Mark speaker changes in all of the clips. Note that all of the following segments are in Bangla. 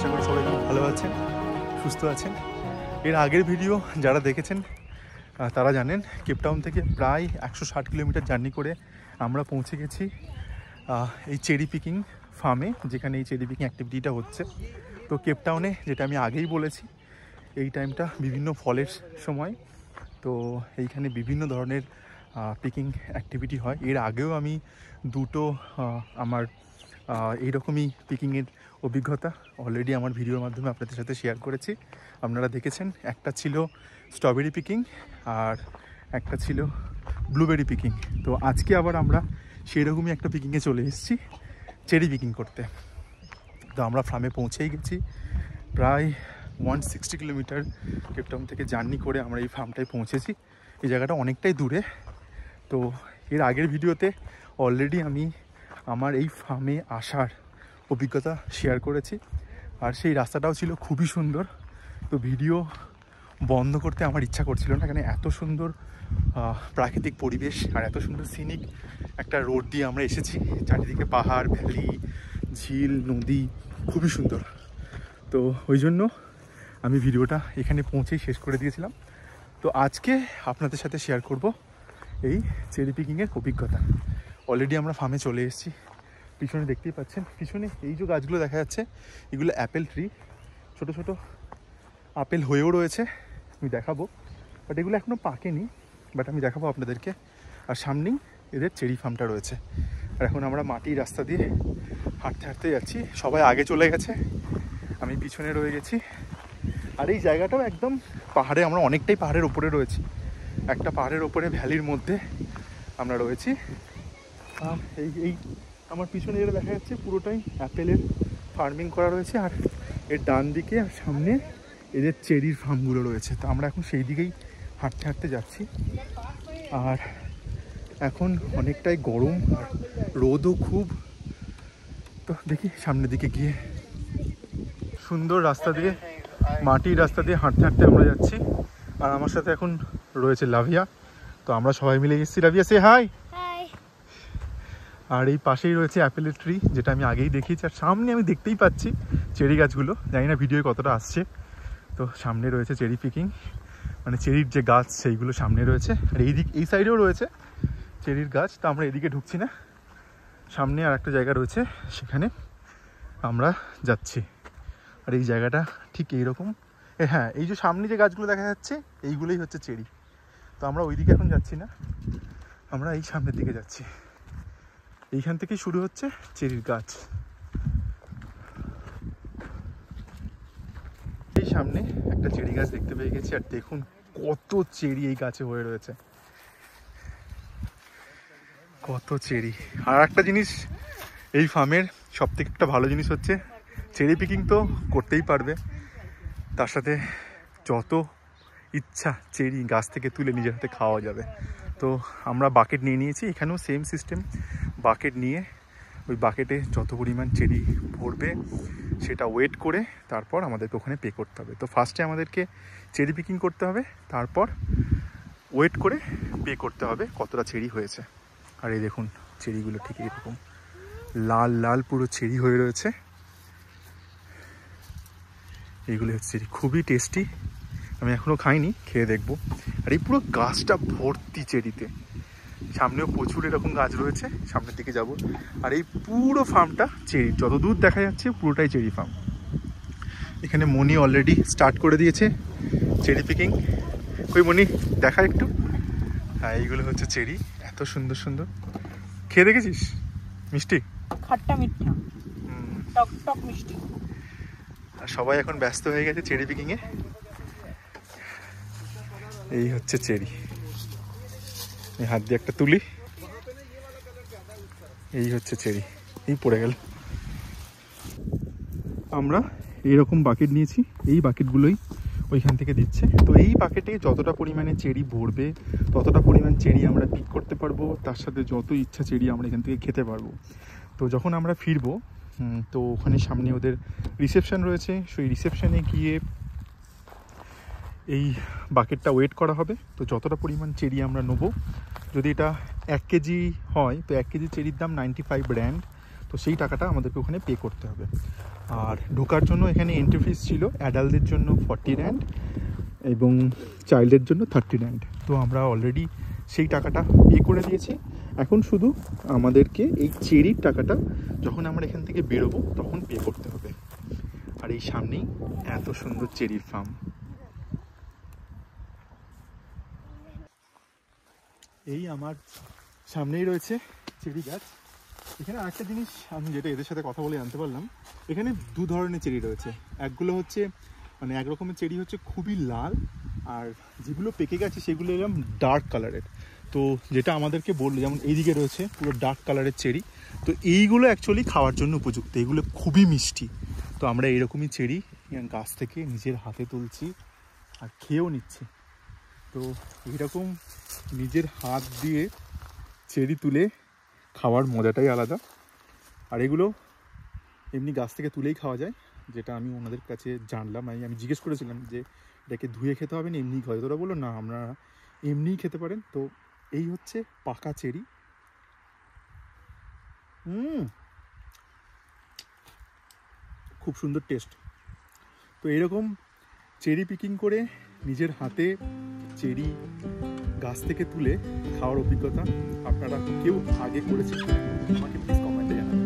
Speaker 1: আশা করি সবাই খুব ভালো আছেন, সুস্থ আছেন। এর আগের ভিডিও যারা দেখেছেন তারা জানেন কেপটাউন থেকে প্রায় 160 কিলোমিটার জার্নি করে আমরা পৌঁছে গেছি এই চেরি পিকিং ফার্মে, যেখানে এই চেরি পিকিং অ্যাক্টিভিটিটা হচ্ছে। তো কেপটাউনে, যেটা আমি আগেই বলেছি, এই টাইমটা বিভিন্ন ফলের সময়। তো এইখানে বিভিন্ন ধরনের পিকিং অ্যাক্টিভিটি হয়। এর আগেও আমি দুটো আমার এইরকমই পিকিংয়ের অভিজ্ঞতা অলরেডি আমার ভিডিওর মাধ্যমে আপনাদের সাথে শেয়ার করেছি, আপনারা দেখেছেন। একটা ছিল স্ট্রবেরি পিকিং আর একটা ছিল ব্লুবেরি পিকিং। তো আজকে আবার আমরা সেই রকমই একটা পিকিংয়ে চলে এসেছি, চেরি পিকিং করতে। তো আমরা ফার্মে পৌঁছেই গেছি। প্রায় 160 কিলোমিটার কেপটাউন থেকে জার্নি করে আমরা এই ফার্মটায় পৌঁছেছি। এই জায়গাটা অনেকটাই দূরে। তো এর আগের ভিডিওতে অলরেডি আমি আমার এই ফার্মে আসার অভিজ্ঞতা শেয়ার করেছি, আর সেই রাস্তাটাও ছিল খুবই সুন্দর। তো ভিডিও বন্ধ করতে আমার ইচ্ছা করছিল না, এখানে এত সুন্দর প্রাকৃতিক পরিবেশ আর এত সুন্দর সিনিক একটা রোড দিয়ে আমরা এসেছি। চারিদিকে পাহাড়, ভ্যালি, ঝিল, নদী, খুবই সুন্দর। তো ওই জন্য আমি ভিডিওটা এখানে পৌঁছেই শেষ করে দিয়েছিলাম। তো আজকে আপনাদের সাথে শেয়ার করব এই চেরি পিকিংয়ের অভিজ্ঞতা। অলরেডি আমরা ফার্মে চলে এসেছি। পিছনে দেখতেই পাচ্ছেন, পিছনে এই যে গাছগুলো দেখা যাচ্ছে, এগুলো অ্যাপেল ট্রি। ছোট ছোট আপেল হয়েও রয়েছে, আমি দেখাবো। বাট এগুলো এখনও পাকেনি, বাট আমি দেখাবো আপনাদেরকে। আর সামনেই এদের চেরি ফার্মটা রয়েছে। আর এখন আমরা মাটির রাস্তা দিয়ে হাঁটতে হাঁটতে যাচ্ছি। সবাই আগে চলে গেছে, আমি পিছনে রয়ে গেছি। আর এই জায়গাটাও একদম পাহাড়ে, আমরা অনেকটাই পাহাড়ের ওপরে রয়েছি। একটা পাহাড়ের ওপরে ভ্যালির মধ্যে আমরা রয়েছি। আর এই আমার পিছনে যেটা দেখা যাচ্ছে পুরোটাই অ্যাপেলের ফার্মিং করা রয়েছে। আর এর ডান দিকে আর সামনে এদের চেরির ফার্মগুলো রয়েছে। তো আমরা এখন সেই দিকেই হাঁটতে হাঁটতে যাচ্ছি। আর এখন অনেকটাই গরম আর রোদও খুব। তো দেখি সামনের দিকে গিয়ে। সুন্দর রাস্তা দিয়ে, মাটির রাস্তা দিয়ে হাঁটতে হাঁটতে আমরা যাচ্ছি। আর আমার সাথে এখন রয়েছে লাভিয়া। তো আমরা সবাই মিলে এসেছি। লাভিয়া, সে হাই। আর এই পাশেই রয়েছে অ্যাপেলের ট্রি, যেটা আমি আগেই দেখিয়েছি। আর সামনে আমি দেখতেই পাচ্ছি চেরি গাছগুলো, জানি না ভিডিওয়ে কতটা আসছে। তো সামনে রয়েছে চেরি পিকিং, মানে চেরির যে গাছ সেইগুলো সামনে রয়েছে। আর এই সাইডেও রয়েছে চেরির গাছ। তো আমরা এদিকে ঢুকছি না, সামনে আর একটা জায়গা রয়েছে, সেখানে আমরা যাচ্ছি। আর এই জায়গাটা ঠিক এইরকম। হ্যাঁ, এই যে সামনে যে গাছগুলো দেখা যাচ্ছে, এইগুলোই হচ্ছে চেরি। তো আমরা ওই দিকে এখন যাচ্ছি না, আমরা এই সামনের দিকে যাচ্ছি। এইখান থেকেই শুরু হচ্ছে চেরির গাছ। এই সামনে একটা চেরি গাছ দেখতে পেয়ে গেছি। আর দেখুন কত চেরি এই গাছে হয়ে রয়েছে, কত চেরি। আর একটা জিনিস, এই ফার্মের সব থেকে একটা ভালো জিনিস হচ্ছে চেরি পিকিং তো করতেই পারবে, তার সাথে যত ইচ্ছা চেরি গাছ থেকে তুলে নিজের হাতে খাওয়া যাবে। তো আমরা বাকেট নিয়ে নিয়েছি, এখানেও সেম সিস্টেম। বাকেট নিয়ে ওই বাকেটে যত পরিমাণ চেরি ভরবে সেটা ওয়েট করে তারপর আমাদেরকে ওখানে পে করতে হবে। তো ফার্স্টে আমাদেরকে চেরি পিকিং করতে হবে, তারপর ওয়েট করে পে করতে হবে কতটা চেরি হয়েছে। আর এই দেখুন চেরিগুলো ঠিক এরকম লাল লাল পুরো চেরি হয়ে রয়েছে। এইগুলো হচ্ছে চেরি, খুবই টেস্টি। আমি এখনও খাইনি, খেয়ে দেখবো। আর এই পুরো গাছটা ভর্তি চেরিতে। সামনেও প্রচুর এরকম গাছ রয়েছে, সামনের দিকে যাব। আর এই পুরো ফার্মটা চেরি, যত দূর দেখা যাচ্ছে পুরোটাই চেরি ফার্ম। এখানে মনি অলরেডি স্টার্ট করে দিয়েছে চেরি পিকিং। ওই মনি দেখা একটু। হ্যাঁ, এইগুলো হচ্ছে চেরি, এত সুন্দর সুন্দর। খেয়ে দেখেছিস? মিষ্টি,
Speaker 2: খাট্টা মিঠা, টক টক মিষ্টি।
Speaker 1: আর সবাই এখন ব্যস্ত হয়ে গেছে চেরি পিকিংয়ে। এই হচ্ছে চেরি, এই হাত দিয়ে একটা তুলি। এই হচ্ছে চেরি, এই পড়ে গেল। আমরা এইরকম বাকেট নিয়েছি, এই বাকেটগুলোই ওইখান থেকে দিচ্ছে। তো এই বাকেটে যতটা পরিমাণে চেরি ভরবে ততটা পরিমাণ চেরি আমরা পিক করতে পারবো, তার সাথে যত ইচ্ছা চেরি আমরা এখান থেকে খেতে পারবো। তো যখন আমরা ফিরবো, তো ওখানে সামনে ওদের রিসেপশন রয়েছে, সেই রিসেপশনে গিয়ে এই বাকেটটা ওয়েট করা হবে। তো যতটা পরিমাণ চেরি আমরা নেবো, যদি এটা 1 কেজি হয় তো 1 কেজি চেরির দাম 95 রান্ড। তো সেই টাকাটা আমাদেরকে ওখানে পে করতে হবে। আর ঢোকার জন্য এখানে এন্ট্রি ফিস ছিল অ্যাডাল্টদের জন্য 40 র‍্যান্ড এবং চাইল্ডের জন্য 30 র‍্যান্ড। তো আমরা অলরেডি সেই টাকাটা পে করে দিয়েছি। এখন শুধু আমাদেরকে এই চেরির টাকাটা যখন আমরা এখান থেকে বেরোবো তখন পে করতে হবে। আর এই সামনেই এত সুন্দর চেরির ফার্ম। এই আমার সামনেই রয়েছে চেরি গাছ। এখানে আরেকটা জিনিস আমি যেটা এদের সাথে কথা বলে জানতে পারলাম, এখানে দু ধরনের চেরি রয়েছে। একগুলো হচ্ছে মানে এক রকমের চেরি হচ্ছে খুবই লাল, আর যেগুলো পেকে গেছে সেগুলো এরকম ডার্ক কালারের। তো যেটা আমাদেরকে বললো, যেমন এইদিকে রয়েছে পুরো ডার্ক কালারের চেরি, তো এইগুলো অ্যাকচুয়ালি খাওয়ার জন্য উপযুক্ত, এগুলো খুবই মিষ্টি। তো আমরা এরকমই চেরি গাছ থেকে নিজের হাতে তুলছি আর খেয়েও নিচ্ছি। তো এইরকম নিজের হাত দিয়ে চেরি তুলে খাওয়ার মজাটাই আলাদা। আর এগুলো এমনি গাছ থেকে তুলেই খাওয়া যায়, যেটা আমি ওনাদের কাছে জানলাম। আমি জিজ্ঞেস করেছিলাম যে এটাকে ধুয়ে খেতে হবে না এমনিই খাওয়া যায়? ওরা বললো না, আমরা এমনিই খেতে পারেন। তো এই হচ্ছে পাকা চেরি। খুব সুন্দর টেস্ট। তো এরকম চেরি পিকিং করে নিজের হাতে চেরি গাছ থেকে তুলে খাওয়ার অভিজ্ঞতা আপনারা কেউ আগে করেছেন আমাকে প্লিজ কমেন্টে জানাবেন।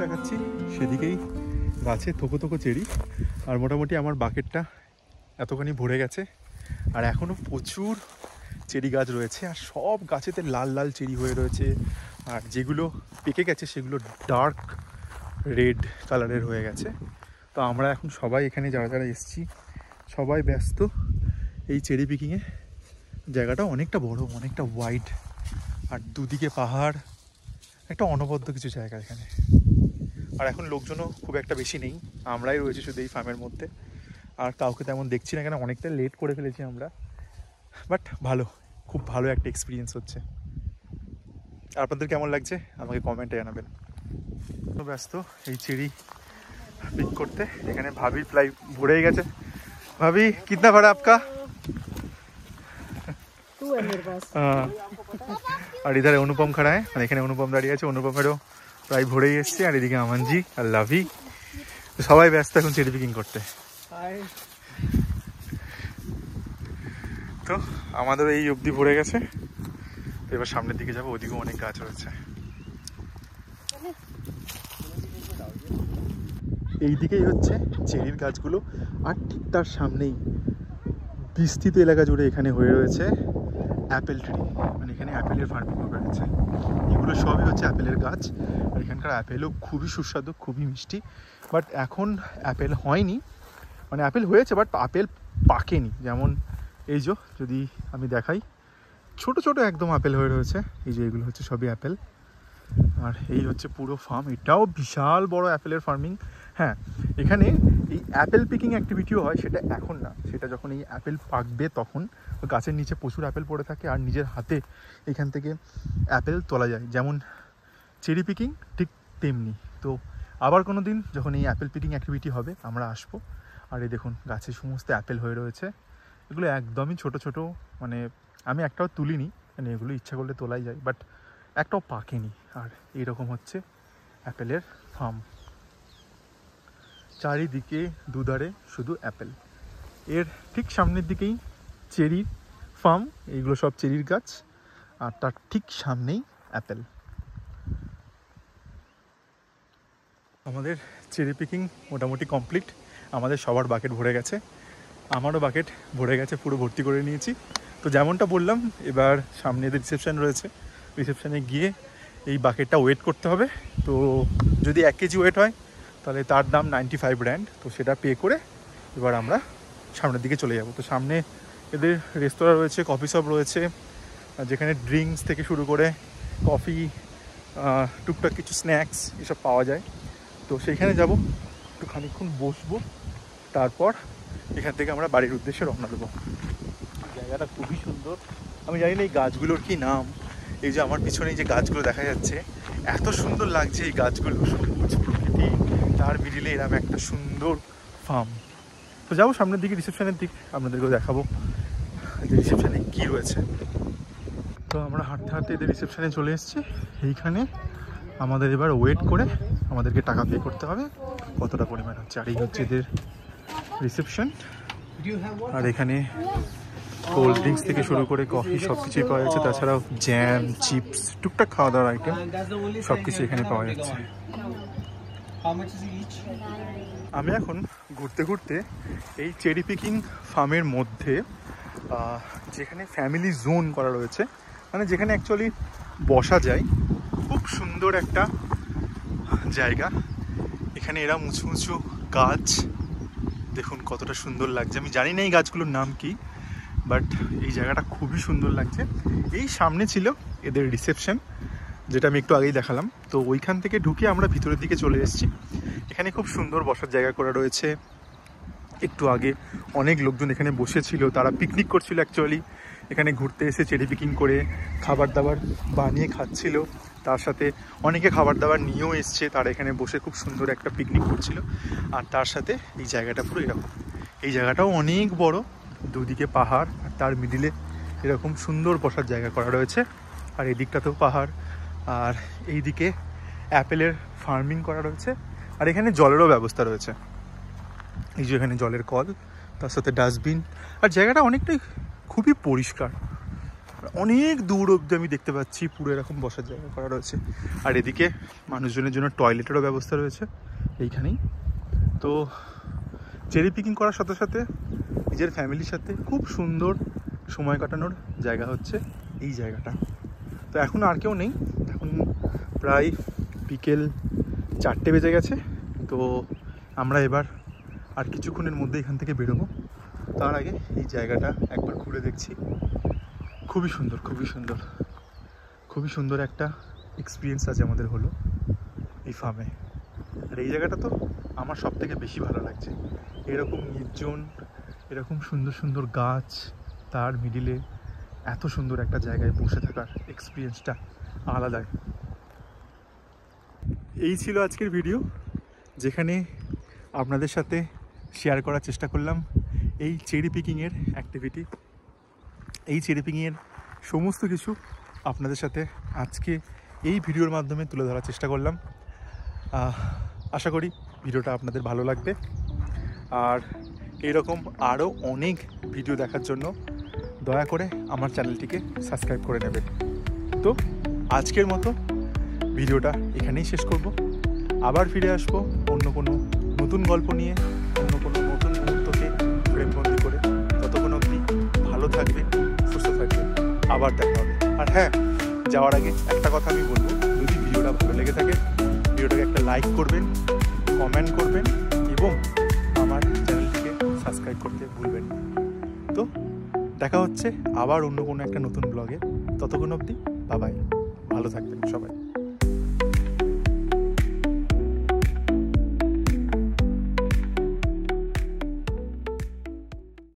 Speaker 1: দেখাচ্ছি সেদিকেই গাছে থোকো থোকো চেরি। আর মোটামুটি আমার বাকেটটা এতখানি ভরে গেছে, আর এখনও প্রচুর চেরি গাছ রয়েছে। আর সব গাছেতে লাল লাল চেরি হয়ে রয়েছে, আর যেগুলো পেকে গেছে সেগুলো ডার্ক রেড কালারের হয়ে গেছে। তো আমরা এখন সবাই এখানে যারা যারা এসছি সবাই ব্যস্ত এই চেরি পিকিংয়ে। জায়গাটা অনেকটা বড়, অনেকটা ওয়াইড, আর দুদিকে পাহাড়, একটা অনবদ্য কিছু জায়গা এখানে। আর এখন লোকজনও খুব একটা বেশি নেই, আমরাই রয়েছি শুধু এই ফার্মের মধ্যে। আর কাউকে তেমন দেখছি না, কেন অনেকটা লেট করে ফেলেছি আমরা। বাট ভালো, খুব ভালো একটা এক্সপিরিয়েন্স হচ্ছে। আপনাদের কেমন লাগছে আমাকে কমেন্টে জানাবেন। ব্যস্ত এই চেরি পিক করতে। এখানে ভাবির প্রায় ভরেই গেছে। ভাবি কিতনা ভাড়া আপকা? আর ইধারে অনুপম খাড়া है, মানে এখানে অনুপম দাঁড়িয়ে আছে। অনুপমেরও প্রায় ভরেই এসছে। আর এদিকে আমানজি আর লাভি, সবাই ব্যস্ত এখন চেরি পিকিং করতে। তো আমাদের এই অবধি ভরে গেছে। তো এবার সামনের দিকে যাবো, ওদিকেও অনেক গাছ রয়েছে। এই দিকেই হচ্ছে চেরির গাছগুলো, আর ঠিক তার সামনেই বিস্তৃত এলাকা জুড়ে এখানে হয়ে রয়েছে অ্যাপেল ট্রি। মানে এখানে অ্যাপেলের ফার্মিং করা রয়েছে। এগুলো সবই হচ্ছে অ্যাপেলের গাছ। আর এখানকার অ্যাপেলও খুবই সুস্বাদু, খুবই মিষ্টি। বাট এখন অ্যাপেল হয়নি, মানে অ্যাপেল হয়েছে বাট আপেল পাকেনি। যেমন এই যে যদি আমি দেখাই, ছোট ছোট একদম আপেল হয়ে রয়েছে। এই যে এগুলো হচ্ছে সবই অ্যাপেল। আর এই হচ্ছে পুরো ফার্ম, এটাও বিশাল বড় অ্যাপেলের ফার্মিং। হ্যাঁ, এখানে এই অ্যাপেল পিকিং অ্যাক্টিভিটিও হয়, সেটা এখন না, সেটা যখন এই অ্যাপেল পাকবে তখন। গাছের নিচে প্রচুর অ্যাপেল পড়ে থাকে, আর নিজের হাতে এখান থেকে অ্যাপেল তোলা যায়, যেমন চেরি পিকিং ঠিক তেমনি। তো আবার কোনো দিন যখন এই অ্যাপেল পিকিং অ্যাক্টিভিটি হবে আমরা আসবো। আর এই দেখুন গাছে সমস্ত অ্যাপেল হয়ে রয়েছে। এগুলো একদমই ছোট ছোট, মানে আমি একটাও তুলিনি, মানে এগুলো ইচ্ছা করলে তোলাই যায়, বাট একটাও পাকেনি। আর এইরকম হচ্ছে অ্যাপেলের ফার্ম, চারিদিকে দুধারে শুধু অ্যাপেল। এর ঠিক সামনের দিকেই চেরি ফার্ম, এইগুলো সব চেরির গাছ, আর তার ঠিক সামনেই অ্যাপেল। আমাদের চেরি পিকিং মোটামুটি কমপ্লিট। আমাদের সবার বাকেট ভরে গেছে, আমারও বাকেট ভরে গেছে, পুরো ভর্তি করে নিয়েছি। তো যেমনটা বললাম, এবার সামনে এদের রিসেপশান রয়েছে, রিসেপশানে গিয়ে এই বাকেটটা ওয়েট করতে হবে। তো যদি 1 কেজি ওয়েট হয় তাহলে তার দাম 95 র‍্যান্ড। তো সেটা পে করে এবার আমরা সামনের দিকে চলে যাব। তো সামনে এদের রেস্তোরাঁ রয়েছে, কফি শপ রয়েছে, যেখানে ড্রিঙ্কস থেকে শুরু করে কফি, টুকটাক কিছু স্ন্যাক্স এসব পাওয়া যায়। তো সেইখানে যাব, একটু খানিকক্ষণ বসবো, তারপর এখান থেকে আমরা বাড়ির উদ্দেশ্যে রওনা দেবো। জায়গাটা খুবই সুন্দর। আমি জানি না এই গাছগুলোর কি নাম। এই যে আমার পিছনে যে গাছগুলো দেখা যাচ্ছে, এত সুন্দর লাগছে এই গাছগুলো, সবুজ প্রকৃতি, তার মিডিলে এরকম একটা সুন্দর ফার্ম। তো যাবো সামনের দিকে, রিসেপশনের দিক আপনাদেরকেও দেখাবো যে রিসেপশনে কী রয়েছে। তো আমরা হাঁটতে হাঁটতে এদের রিসেপশনে চলে এসেছি। এইখানে আমাদের এবার ওয়েট করে আমাদেরকে টাকা পে করতে হবে, কতটা পরিমাণ হচ্ছে। আর এই হচ্ছে এদের রিসেপশন। আর এখানে কোল্ড ড্রিঙ্কস থেকে শুরু করে কফি সব কিছুই পাওয়া যাচ্ছে, তাছাড়াও জ্যাম, চিপস, টুকটাক খাওয়া দাওয়ার আইটেম সব কিছু এখানে পাওয়া যাচ্ছে। আমি এখন ঘুরতে ঘুরতে এই চেরি পিকিং ফার্মের মধ্যে, যেখানে ফ্যামিলি জোন করা রয়েছে, মানে যেখানে অ্যাকচুয়ালি বসা যায়, খুব সুন্দর একটা জায়গা। এখানে এরা উঁচু উঁচু গাছ, দেখুন কতটা সুন্দর লাগছে। আমি জানি না এই গাছগুলোর নাম কি, বাট এই জায়গাটা খুবই সুন্দর লাগছে। এই সামনে ছিল এদের রিসেপশন, যেটা আমি একটু আগেই দেখালাম। তো ওইখান থেকে ঢুকে আমরা ভিতরের দিকে চলে এসেছি। এখানে খুব সুন্দর বসার জায়গা করা রয়েছে। একটু আগে অনেক লোকজন এখানে বসেছিল, তারা পিকনিক করছিল অ্যাকচুয়ালি। এখানে ঘুরতে এসে চেরি পিকিং করে খাবার দাবার বানিয়ে খাচ্ছিল, তার সাথে অনেকে খাবার দাবার নিয়েও এসছে, তারা এখানে বসে খুব সুন্দর একটা পিকনিক করছিল। আর তার সাথে এই জায়গাটা পুরো এরকম, এই জায়গাটাও অনেক বড়, দুদিকে পাহাড়, আর তার মিডিলে এরকম সুন্দর বসার জায়গা করা রয়েছে। আর এদিকটাতেও পাহাড়, আর এইদিকে অ্যাপেলের ফার্মিং করা রয়েছে। আর এখানে জলেরও ব্যবস্থা রয়েছে, এই যে এখানে জলের কল, তার সাথে ডাস্টবিন। আর জায়গাটা অনেকটাই খুবই পরিষ্কার, অনেক দূর অবধি আমি দেখতে পাচ্ছি পুরো এরকম বসার জায়গা করা রয়েছে। আর এদিকে মানুষজনের জন্য টয়লেটেরও ব্যবস্থা রয়েছে এইখানেই। তো চেরি পিকিং করার সাথে সাথে নিজের ফ্যামিলির সাথে খুব সুন্দর সময় কাটানোর জায়গা হচ্ছে এই জায়গাটা। তো এখন আর কেউ নেই, এখন প্রায় বিকেল 4টে বেজে গেছে। তো আমরা এবার আর কিছুক্ষণের মধ্যে এখান থেকে বেরোবো। তার আগে এই জায়গাটা একবার ঘুরে দেখছি। খুবই সুন্দর, খুবই সুন্দর, খুবই সুন্দর একটা এক্সপিরিয়েন্স আজ আমাদের হলো এই ফার্মে। আর এই জায়গাটা তো আমার সব থেকে বেশি ভালো লাগছে। এরকম নির্জন, এরকম সুন্দর সুন্দর গাছ, তার মিডিলে এত সুন্দর একটা জায়গায় বসে থাকার এক্সপিরিয়েন্সটা আলাদাই। এই ছিল আজকের ভিডিও, যেখানে আপনাদের সাথে শেয়ার করার চেষ্টা করলাম এই চেরি পিকিংয়ের অ্যাক্টিভিটি, এই চেরি পিকিংয়ের সমস্ত কিছু আপনাদের সাথে আজকে এই ভিডিওর মাধ্যমে তুলে ধরার চেষ্টা করলাম। আশা করি ভিডিওটা আপনাদের ভালো লাগবে। আর এরকম আরও অনেক ভিডিও দেখার জন্য দয়া করে আমার চ্যানেলটিকে সাবস্ক্রাইব করে নেবেন। তো আজকের মতো ভিডিওটা এখানেই শেষ করব। আবার ফিরে আসবো অন্য কোনো নতুন গল্প নিয়ে, অন্য কোনো নতুন মুহূর্তকে ফ্রেমবন্দি করে। ততক্ষণ অবধি ভালো থাকবেন, সুস্থ থাকবেন, আবার দেখা হবে। আর হ্যাঁ, যাওয়ার আগে একটা কথা আমি বলবো, যদি ভিডিওটা ভালো লেগে থাকে ভিডিওটাকে একটা লাইক করবেন, কমেন্ট করবেন এবং আমার চ্যানেলটিকে সাবস্ক্রাইব করতে ভুলবেন না। তো দেখা হচ্ছে আবার অন্য কোনো একটা নতুন ব্লগে। ততক্ষণ অবধি বাই, ভালো থাকবেন সবাই।